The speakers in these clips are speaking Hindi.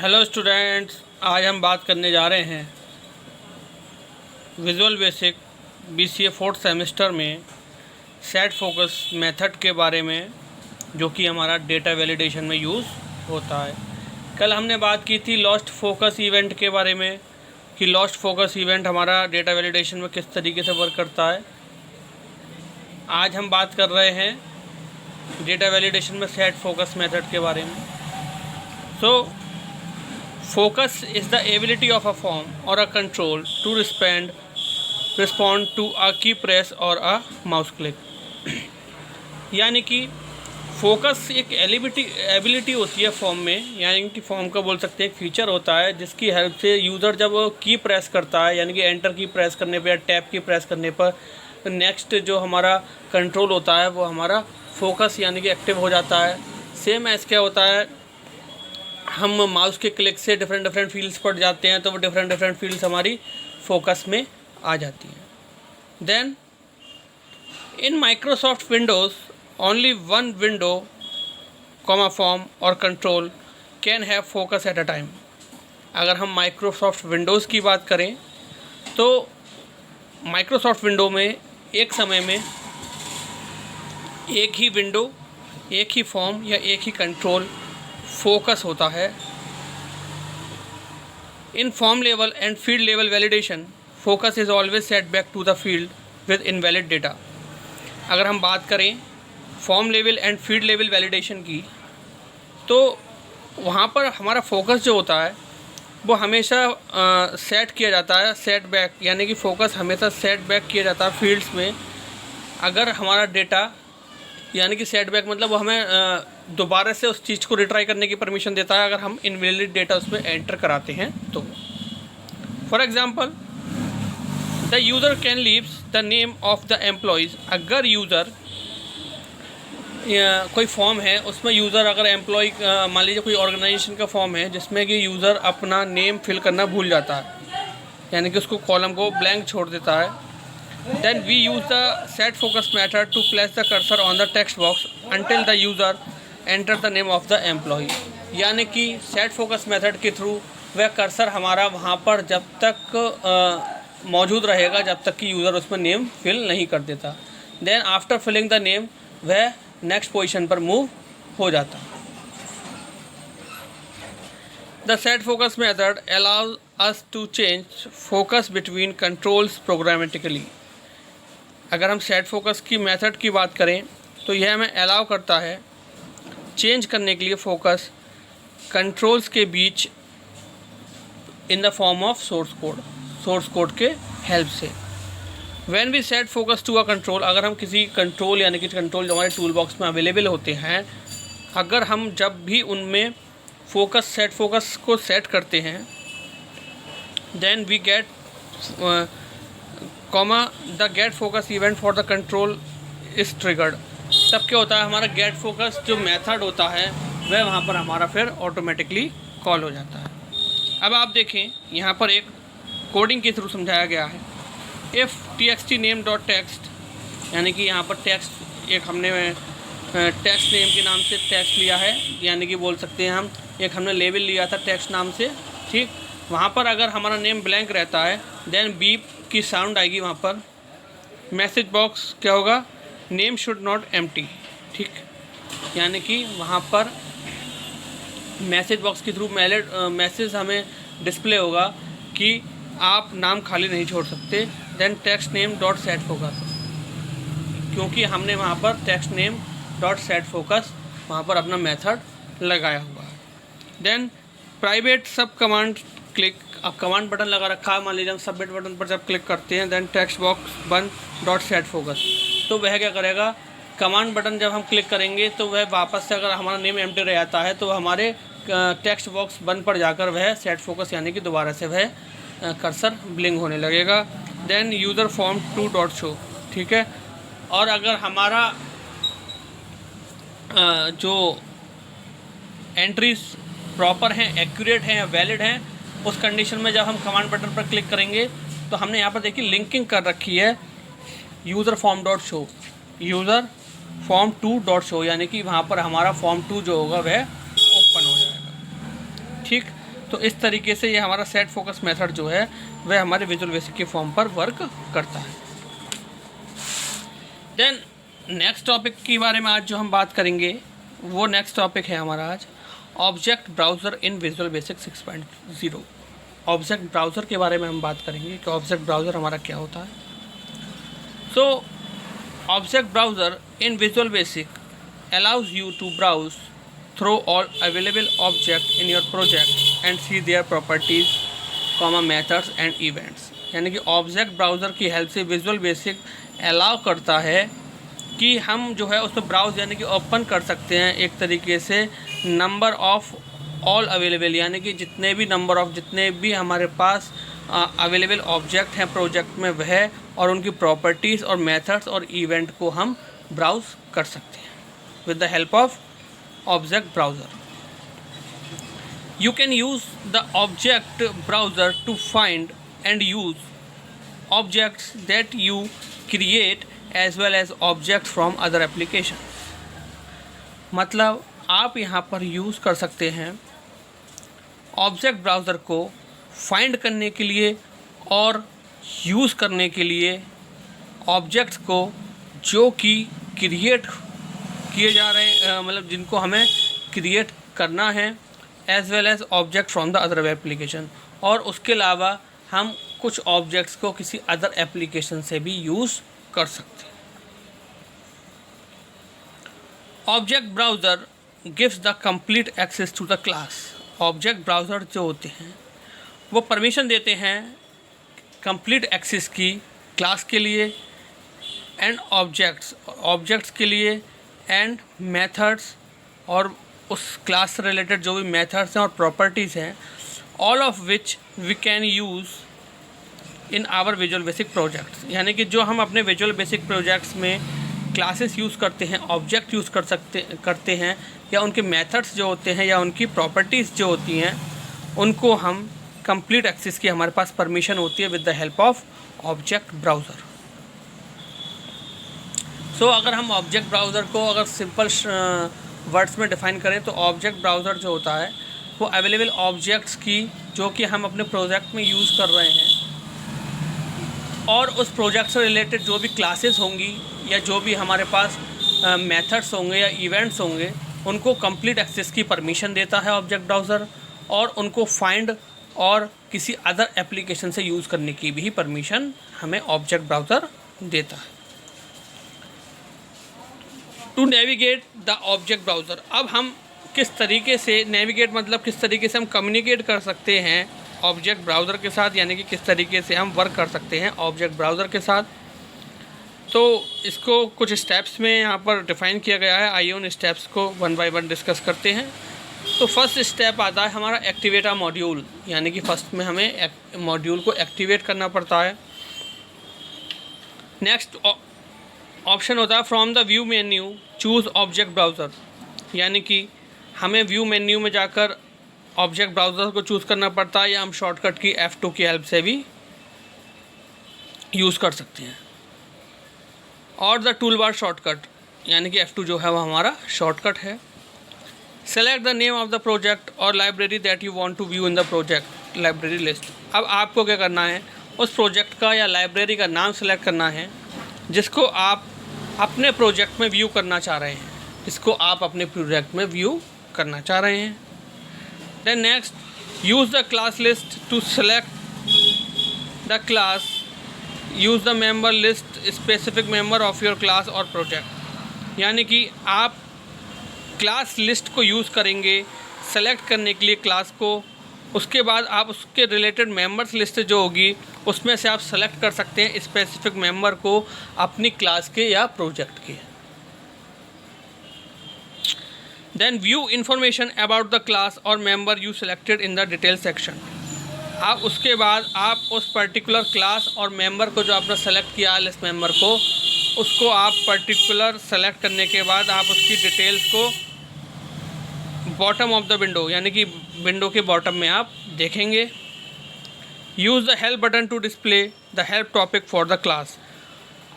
हेलो स्टूडेंट्स, आज हम बात करने जा रहे हैं visual basic BCA fourth semester में सेट फोकस मेथड के बारे में, जो कि हमारा डेटा वैलिडेशन में यूज़ होता है। कल हमने बात की थी लॉस्ट फोकस इवेंट के बारे में कि लॉस्ट फोकस इवेंट हमारा डेटा वैलिडेशन में किस तरीके से वर्क करता है। आज हम बात कर रहे हैं डेटा वैलिडेशन में सेट फोकस मेथड के बारे में। Focus is the ability of a form or a control to respond to a key press or a mouse click। यानी कि फोकस एक एबिलिटी होती है फॉर्म में, यानी कि फॉर्म का बोल सकते हैं एक फीचर होता है जिसकी हेल्प से यूज़र जब की प्रेस करता है, यानी कि एंटर की प्रेस करने पर या टैब की प्रेस करने पर नेक्स्ट जो हमारा कंट्रोल होता है वो हमारा फोकस यानी कि एक्टिव हो जाता है। सेम एज क्या होता है, हम माउस के क्लिक से डिफरेंट फील्ड्स पर जाते हैं तो वो डिफरेंट फील्ड्स हमारी फोकस में आ जाती हैं। Then in Microsoft Windows only one window comma form और control can have focus at a time. अगर हम माइक्रोसॉफ्ट विंडोज़ की बात करें तो माइक्रोसॉफ्ट विंडो में एक समय में एक ही विंडो, एक ही फॉर्म या एक ही कंट्रोल फोकस होता है। In form level and field level validation focus is always set back to the field with invalid data. अगर हम बात करें form level and field level validation की, तो वहाँ पर हमारा फोकस जो होता है वो हमेशा सेट किया जाता है, सेट बैक, यानी कि फोकस हमेशा सेट बैक किया जाता है फील्ड्स में। अगर हमारा डेटा, यानी कि सेटबैक मतलब वो हमें दोबारा से उस चीज़ को रिट्राई करने की परमिशन देता है अगर हम इनवैलिड डेटा उसमें एंटर कराते हैं तो। For example the user can leaves the name of the employees. अगर यूज़र कोई फॉर्म है उसमें यूज़र अगर एम्प्लॉय, मान लीजिए कोई ऑर्गेनाइजेशन का फॉर्म है जिसमें कि यूज़र अपना नेम फिल करना भूल जाता है, यानी कि उसको कॉलम को ब्लैंक छोड़ देता है, then we use the set focus method to place the cursor on the text box until the user enter the name of the employee। यानी कि set focus method के थ्रू वह कर्सर हमारा वहाँ पर जब तक मौजूद रहेगा जब तक कि यूज़र उसमें नेम फिल नहीं कर देता। then after filling the name वह नेक्स्ट पोजीशन पर मूव हो जाता। The set focus method allows us to change focus between controls programmatically। अगर हम सेट फोकस की मेथड की बात करें तो यह हमें अलाउ करता है चेंज करने के लिए फोकस कंट्रोल्स के बीच in the form of source code के हेल्प से। When we set focus to a control, अगर हम किसी कंट्रोल, यानी कि कंट्रोल जो हमारे टूल बॉक्स में अवेलेबल होते हैं, अगर हम जब भी उनमें सेट फोकस को सेट करते हैं then we get the get focus event for the control is triggered. तब क्या होता है, हमारा गेट फोकस जो मेथड होता है वह वहाँ पर हमारा फिर ऑटोमेटिकली कॉल हो जाता है। अब आप देखें यहाँ पर एक कोडिंग के थ्रू समझाया गया है। If txt name dot text, यानी कि यहाँ पर टेक्स्ट एक हमने टेक्स्ट नेम के नाम से टेक्स्ट लिया है, यानी कि बोल सकते हैं हम एक हमने लेबल लिया था टेक्स्ट नाम से, ठीक। वहाँ पर अगर हमारा नेम ब्लैंक रहता है देन बीप की साउंड आएगी वहाँ पर। मैसेज बॉक्स क्या होगा, नेम शुड नॉट एम्प्टी, ठीक। यानी कि वहाँ पर मैसेज बॉक्स के थ्रू मैसेज हमें डिस्प्ले होगा कि आप नाम खाली नहीं छोड़ सकते। Then text name dot set focus, क्योंकि हमने वहाँ पर text name dot set focus वहाँ पर अपना मेथड लगाया हुआ है। Then private sub command click, अब कमांड बटन लगा रखा है, मान लीजिए हम सबमिट बटन पर जब क्लिक करते हैं then text box one dot set focus, तो वह क्या करेगा, कमांड बटन जब हम क्लिक करेंगे तो वह वापस से अगर हमारा नेम एम्प्टी रह जाता है तो हमारे टेक्स्ट बॉक्स वन पर जाकर वह सेट फोकस यानी कि दोबारा से वह कर्सर ब्लिंक होने लगेगा। Then user form two dot show, ठीक है। और अगर हमारा जो एंट्रीज प्रॉपर हैं, एक्यूरेट हैं, वैलिड हैं, उस कंडीशन में जब हम कमांड बटन पर क्लिक करेंगे तो हमने यहाँ पर देखिए लिंकिंग कर रखी है user form dot show, user form two dot show, यानी कि वहाँ पर हमारा फॉर्म टू जो होगा वह ओपन हो जाएगा, ठीक। तो इस तरीके से ये हमारा सेट फोकस मेथड जो है वह हमारे विजुअल बेसिक के फॉर्म पर वर्क करता है। देन नेक्स्ट टॉपिक के बारे में आज जो हम बात करेंगे वो नेक्स्ट टॉपिक है हमारा आज ऑब्जेक्ट ब्राउज़र इन विजुअल बेसिक 6.0। ऑब्जेक्ट ब्राउज़र के बारे में हम बात करेंगे कि ऑब्जेक्ट ब्राउज़र हमारा क्या होता है। So object browser in visual basic allows you to browse through all available objects in your project and see their properties, methods and events। यानी कि ऑब्जेक्ट ब्राउज़र की हेल्प से विजुअल बेसिक अलाउ करता है कि हम जो है उसमें ब्राउज़ यानी कि ओपन कर सकते हैं एक तरीके से नंबर ऑफ़ ऑल अवेलेबल, यानी कि जितने भी हमारे पास अवेलेबल ऑब्जेक्ट हैं प्रोजेक्ट में वह और उनकी प्रॉपर्टीज़ और मेथड्स और इवेंट को हम ब्राउज़ कर सकते हैं with the help of object browser। You can use the object browser to find and use objects that you create as well as objects from other application। मतलब आप यहाँ पर यूज़ कर सकते हैं ऑब्जेक्ट ब्राउज़र को फाइंड करने के लिए और यूज़ करने के लिए ऑब्जेक्ट्स को जो कि क्रिएट किए जा रहे हैं, मतलब जिनको हमें क्रिएट करना है, as well as object from the other application. और उसके अलावा हम कुछ ऑब्जेक्ट्स को किसी अदर एप्लीकेशन से भी यूज़ कर सकते हैं। Object browser gives the complete access to the class. Object browser जो होते हैं वो परमिशन देते हैं कंप्लीट एक्सेस की क्लास के लिए एंड ऑब्जेक्ट्स के लिए एंड मेथड्स और उस क्लास से रिलेटेड जो भी मेथड्स हैं और प्रॉपर्टीज़ हैं, all of which we can use in our visual basic projects. यानी कि जो हम अपने विजुअल बेसिक प्रोजेक्ट्स में क्लासेस यूज़ करते हैं, ऑब्जेक्ट यूज़ करते हैं या उनके मेथड्स जो होते हैं या उनकी प्रॉपर्टीज़ जो होती हैं उनको हम कंप्लीट एक्सेस की हमारे पास परमिशन होती है with the help of object browser. तो अगर हम ऑब्जेक्ट ब्राउज़र को अगर सिंपल वर्ड्स में डिफ़ाइन करें तो ऑब्जेक्ट ब्राउज़र जो होता है वो अवेलेबल ऑब्जेक्ट्स की जो कि हम अपने प्रोजेक्ट में यूज़ कर रहे हैं और उस प्रोजेक्ट से रिलेटेड जो भी क्लासेस होंगी या जो भी हमारे पास मेथड्स होंगे या इवेंट्स होंगे उनको कंप्लीट एक्सेस की परमिशन देता है ऑब्जेक्ट ब्राउज़र और उनको फाइंड और किसी अदर एप्लीकेशन से यूज़ करने की भी परमिशन हमें ऑब्जेक्ट ब्राउज़र देता है। To navigate the object browser, अब हम किस तरीके से नेविगेट मतलब किस तरीके से हम कम्युनिकेट कर सकते हैं ऑब्जेक्ट ब्राउज़र के साथ, यानी कि किस तरीके से हम वर्क कर सकते हैं ऑब्जेक्ट ब्राउज़र के साथ। तो इसको कुछ स्टेप्स में यहाँ पर डिफ़ाइन किया गया है। आइए उन स्टेप्स को वन बाय वन डिस्कस करते हैं। तो फर्स्ट स्टेप आता है हमारा एक्टिवेट अ मॉड्यूल, यानी कि फर्स्ट में हमें मॉड्यूल को एक्टिवेट करना पड़ता है। नेक्स्ट ऑप्शन होता है from the view menu choose object browser, यानी कि हमें व्यू मेन्यू में जाकर ऑब्जेक्ट ब्राउज़र को चूज़ करना पड़ता है या हम शॉर्टकट की F2 की हेल्प से भी यूज़ कर सकते हैं। और द टूल बार शॉर्टकट, यानी कि F2 जो है वो हमारा शॉर्टकट है। Select the name of the project और library that you want to view in the project library list. अब आपको क्या करना है, उस प्रोजेक्ट का या लाइब्रेरी का नाम सेलेक्ट करना है जिसको आप अपने प्रोजेक्ट में व्यू करना चाह रहे हैं, then next use the class list to select the class, use the member list specific member of your class और प्रोजेक्ट, यानी कि आप क्लास लिस्ट को यूज़ करेंगे सेलेक्ट करने के लिए क्लास को। उसके बाद आप उसके रिलेटेड मेंबर्स लिस्ट जो होगी उसमें से आप सेलेक्ट कर सकते हैं स्पेसिफिक मेंबर को अपनी क्लास के या प्रोजेक्ट के। Then view information about the class और member you selected in the detail section. आप उसके बाद आप उस पर्टिकुलर क्लास और मेंबर को जो आपने सेलेक्ट किया लिस्ट मेंबर को, उसको आप पर्टिकुलर सेलेक्ट करने के बाद आप उसकी डिटेल्स को बॉटम ऑफ द विंडो, यानी कि विंडो के बॉटम में आप देखेंगे। Use the help button to display the help topic for the class.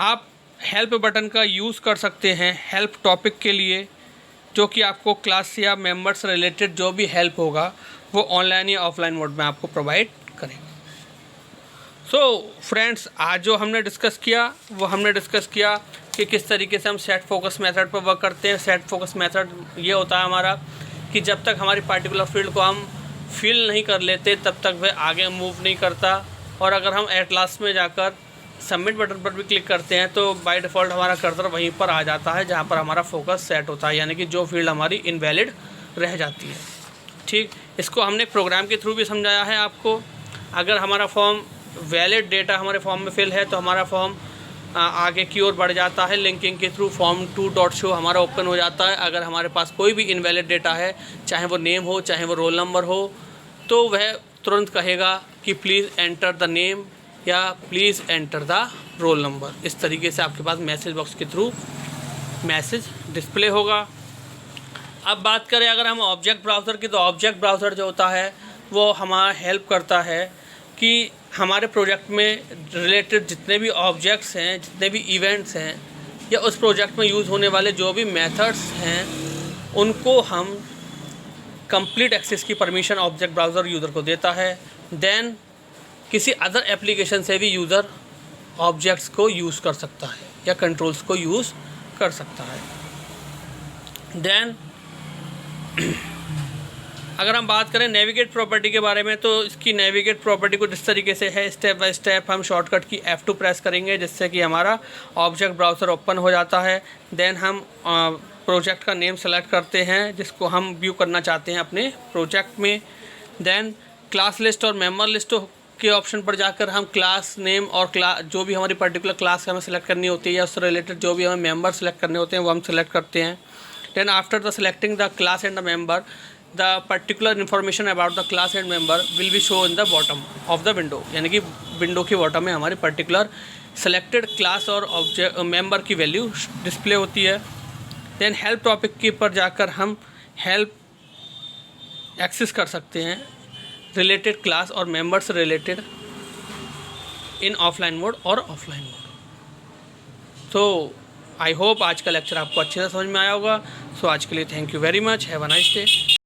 आप हेल्प बटन का यूज़ कर सकते हैं हेल्प टॉपिक के लिए, जो कि आपको क्लास या मेंबर्स रिलेटेड जो भी हेल्प होगा वो ऑनलाइन या ऑफलाइन मोड में आपको प्रोवाइड करेगा। सो फ्रेंड्स, आज जो हमने डिस्कस किया वो हमने डिस्कस किया कि किस तरीके से हम सेट फोकस मेथड पर वर्क करते हैं। सेट फोकस मेथड ये होता है हमारा कि जब तक हमारी पार्टिकुलर फील्ड को हम फिल नहीं कर लेते तब तक वह आगे मूव नहीं करता, और अगर हम एट लास्ट में जाकर सबमिट बटन पर भी क्लिक करते हैं तो बाय डिफ़ॉल्ट हमारा कर्सर वहीं पर आ जाता है जहाँ पर हमारा फोकस सेट होता है, यानी कि जो फील्ड हमारी इनवैलिड रह जाती है। ठीक, इसको हमने प्रोग्राम के थ्रू भी समझाया है आपको। अगर हमारा फॉर्म वैलिड डेटा हमारे फॉर्म में फिल है तो हमारा फॉर्म आगे की ओर बढ़ जाता है, लिंकिंग के थ्रू फॉर्म 2.show हमारा ओपन हो जाता है। अगर हमारे पास कोई भी इनवैलिड डेटा है, चाहे वो नेम हो चाहे वो रोल नंबर हो, तो वह तुरंत कहेगा कि प्लीज़ एंटर द नेम या please enter the roll number. इस तरीके से आपके पास मैसेज बॉक्स के थ्रू मैसेज डिस्प्ले होगा। अब बात करें अगर हम ऑब्जेक्ट ब्राउज़र की, तो ऑब्जेक्ट ब्राउज़र जो होता है वो हमारा हेल्प करता है कि हमारे प्रोजेक्ट में रिलेटेड जितने भी ऑब्जेक्ट्स हैं, जितने भी इवेंट्स हैं, या उस प्रोजेक्ट में यूज़ होने वाले जो भी मेथड्स हैं, उनको हम कंप्लीट एक्सेस की परमिशन ऑब्जेक्ट ब्राउज़र यूज़र को देता है। देन किसी अदर एप्लीकेशन से भी यूज़र ऑब्जेक्ट्स को यूज़ कर सकता है या कंट्रोल्स को यूज़ कर सकता है। देन अगर हम बात करें नेविगेट प्रॉपर्टी के बारे में, तो इसकी नेविगेट प्रॉपर्टी कुछ इस तरीके से है। स्टेप बाय स्टेप हम शॉर्टकट की F2 प्रेस करेंगे जिससे कि हमारा ऑब्जेक्ट ब्राउज़र ओपन हो जाता है। देन हम प्रोजेक्ट का नेम सेलेक्ट करते हैं जिसको हम व्यू करना चाहते हैं अपने प्रोजेक्ट में। देन क्लास लिस्ट और मेंबर लिस्ट के ऑप्शन पर जाकर हम क्लास नेम और जो भी हमारी पर्टिकुलर क्लास हमें सेलेक्ट करनी होती है या उससे रिलेटेड जो भी हमें मेंबर सेलेक्ट करने होते हैं वो हम सेलेक्ट करते हैं। Then after the selecting the class and the member, the particular information about the class and member will be shown in the bottom of the window, यानी कि विंडो के बॉटम में हमारी पर्टिकुलर सेलेक्टेड क्लास और ऑब्जेक्ट मेंबर की वैल्यू डिस्प्ले होती है। देन हेल्प टॉपिक के पर जाकर हम हेल्प एक्सेस कर सकते हैं रिलेटेड क्लास और मेंबर से रिलेटेड इन ऑफलाइन मोड और ऑफलाइन मोड। तो आई होप आज का लेक्चर आपको अच्छे से समझ में आया होगा। सो आज के लिए thank you very much, have a nice day.